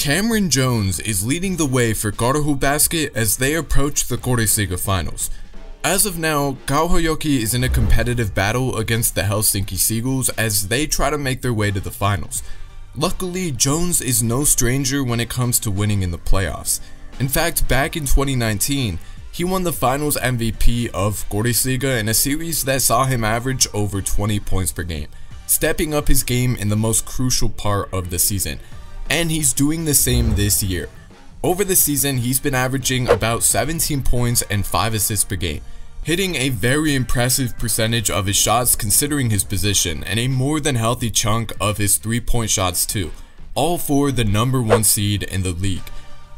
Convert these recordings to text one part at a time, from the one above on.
Cameron Jones is leading the way for Karhu Basket as they approach the Korisliiga finals. As of now, Kauhajoki is in a competitive battle against the Helsinki Seagulls as they try to make their way to the finals. Luckily, Jones is no stranger when it comes to winning in the playoffs. In fact, back in 2019, he won the finals MVP of Korisliiga in a series that saw him average over 20 points per game, stepping up his game in the most crucial part of the season. And he's doing the same this year. Over the season, he's been averaging about 17 points and 5 assists per game, hitting a very impressive percentage of his shots considering his position, and a more than healthy chunk of his 3-point shots too, all for the #1 seed in the league.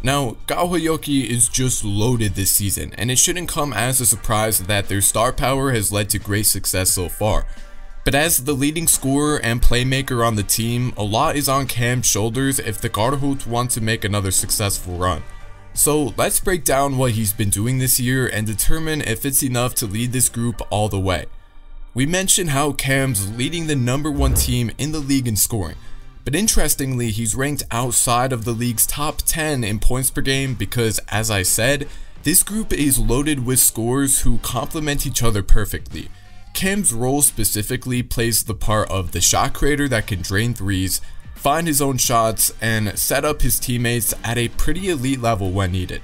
Now, Kauhajoki is just loaded this season, and it shouldn't come as a surprise that their star power has led to great success so far. But as the leading scorer and playmaker on the team, a lot is on Cam's shoulders if the Karhut want to make another successful run. So let's break down what he's been doing this year and determine if it's enough to lead this group all the way. We mentioned how Cam's leading the #1 team in the league in scoring, but interestingly he's ranked outside of the league's top 10 in points per game because, as I said, this group is loaded with scorers who complement each other perfectly. Cam's role specifically plays the part of the shot creator that can drain threes, find his own shots, and set up his teammates at a pretty elite level when needed.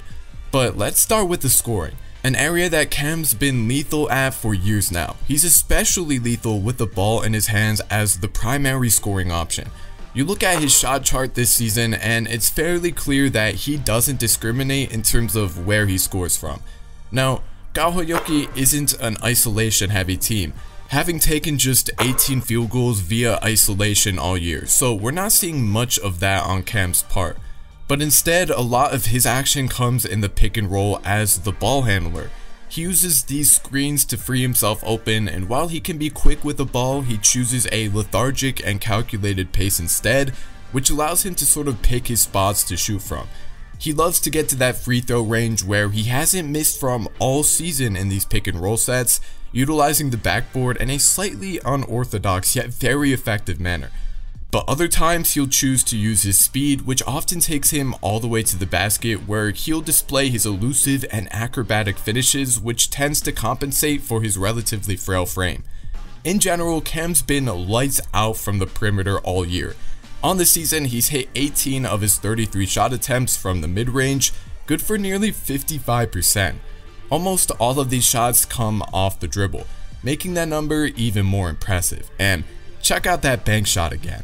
But let's start with the scoring, an area that Cam's been lethal at for years now. He's especially lethal with the ball in his hands as the primary scoring option. You look at his shot chart this season and it's fairly clear that he doesn't discriminate in terms of where he scores from. Now, Kauhajoki isn't an isolation heavy team, having taken just 18 field goals via isolation all year, so we're not seeing much of that on Cam's part. But instead, a lot of his action comes in the pick and roll as the ball handler. He uses these screens to free himself open, and while he can be quick with the ball, he chooses a lethargic and calculated pace instead, which allows him to sort of pick his spots to shoot from. He loves to get to that free throw range where he hasn't missed from all season in these pick and roll sets, utilizing the backboard in a slightly unorthodox yet very effective manner. But other times he'll choose to use his speed, which often takes him all the way to the basket where he'll display his elusive and acrobatic finishes, which tends to compensate for his relatively frail frame. In general, Cam's been lights out from the perimeter all year. On the season, he's hit 18 of his 33 shot attempts from the mid-range, good for nearly 55%. Almost all of these shots come off the dribble, making that number even more impressive. And check out that bank shot again.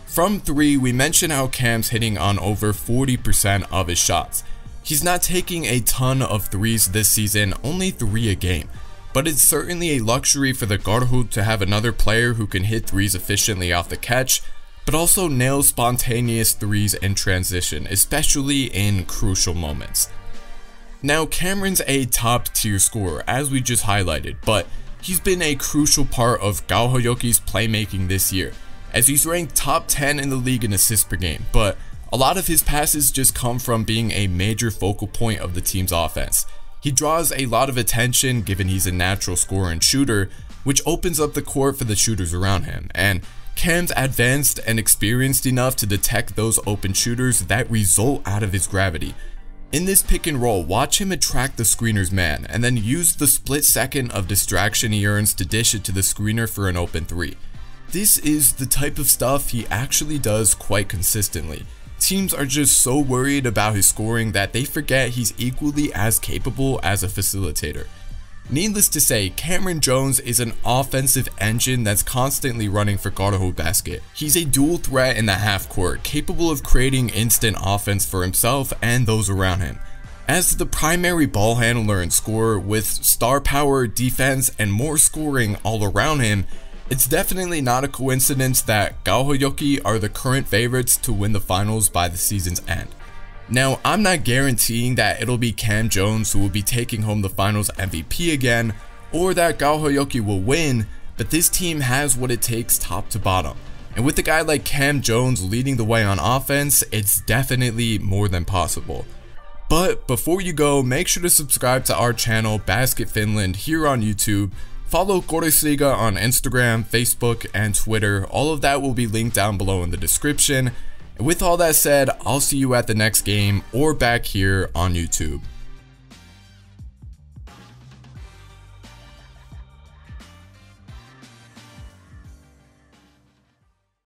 From 3, we mentioned how Cam's hitting on over 40% of his shots. He's not taking a ton of threes this season, only 3 a game. But it's certainly a luxury for the Karhut to have another player who can hit threes efficiently off the catch, but also nail spontaneous threes in transition, especially in crucial moments. Now, Cameron's a top tier scorer, as we just highlighted, but he's been a crucial part of Kauhajoki's playmaking this year, as he's ranked top 10 in the league in assists per game, but a lot of his passes just come from being a major focal point of the team's offense. He draws a lot of attention given he's a natural scorer and shooter, which opens up the court for the shooters around him, and Cam's advanced and experienced enough to detect those open shooters that result out of his gravity. In this pick and roll, watch him attract the screener's man and then use the split second of distraction he earns to dish it to the screener for an open 3. This is the type of stuff he actually does quite consistently. Teams are just so worried about his scoring that they forget he's equally as capable as a facilitator. Needless to say, Cameron Jones is an offensive engine that's constantly running for Karhu Basket. He's a dual threat in the half court, capable of creating instant offense for himself and those around him. As the primary ball handler and scorer with star power, defense, and more scoring all around him, it's definitely not a coincidence that Kauhajoki are the current favorites to win the finals by the season's end. Now, I'm not guaranteeing that it'll be Cam Jones who will be taking home the finals MVP again, or that Kauhajoki will win, but this team has what it takes top to bottom. And with a guy like Cam Jones leading the way on offense, it's definitely more than possible. But before you go, make sure to subscribe to our channel, Basket Finland, here on YouTube. Follow Korisliiga on Instagram, Facebook, and Twitter. All of that will be linked down below in the description. With all that said, I'll see you at the next game or back here on YouTube.